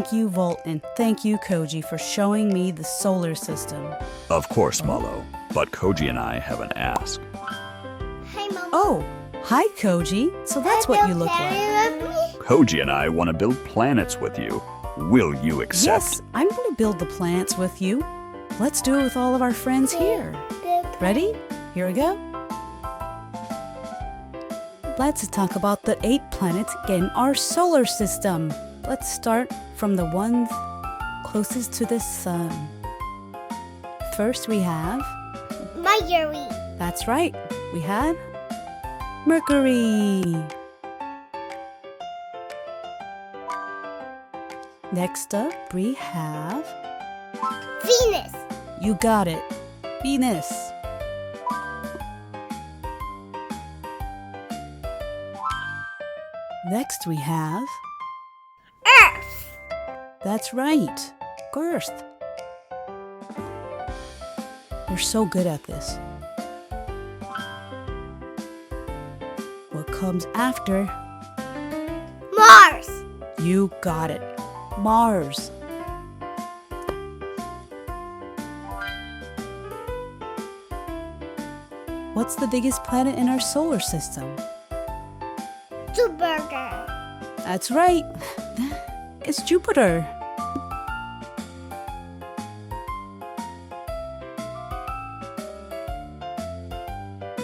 Thank you, Volt, and thank you, Koji, for showing me the solar system. Of course, Malo. But Koji and I have an ask. Hi, Mom. Oh, hi, Koji. So that's what you look like. Koji and I want to build planets with you. Will you accept? Yes, I'm going to build the planets with you. Let's do it with all of our friends here. Ready? Here we go. Let's talk about the 8 planets in our solar system. Let's start from the ones closest to the sun. First we have... Mercury. That's right. We have Mercury. Next up, we have... Venus. You got it. Venus. Next we have... Earth. That's right. Earth. You're so good at this. What comes after? Mars. You got it. Mars. What's the biggest planet in our solar system? Jupiter. That's right. It's Jupiter.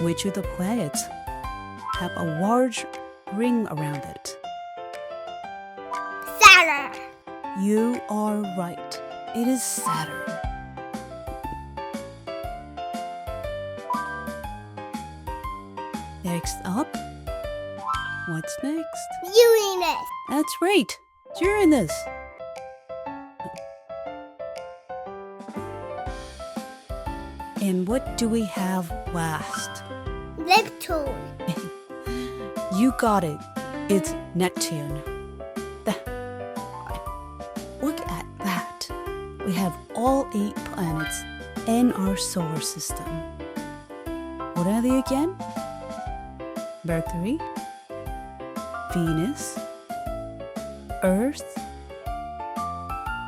Which of the planets have a large ring around it? Saturn. You are right. It is Saturn. Next up, what's next? Uranus. That's right, Uranus. And what do we have last? Neptune. You got it. It's Neptune. Look at that. We have all 8 planets in our solar system. What are they again? Mercury, Venus, Earth,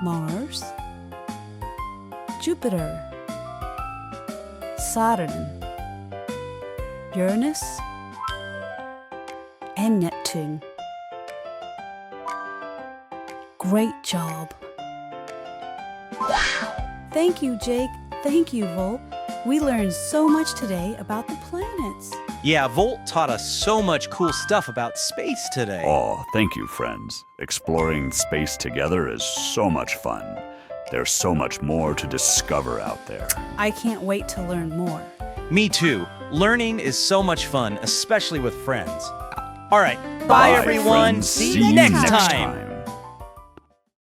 Mars, Jupiter, Saturn, Uranus, and Neptune. Great job. Thank you, Jake. Thank you, Volt. We learned so much today about the planets. Yeah, Volt taught us so much cool stuff about space today. Oh, thank you, friends. Exploring space together is so much fun. There's so much more to discover out there. I can't wait to learn more. Me too. Learning is so much fun, especially with friends. All right, bye everyone. friends. See you next time.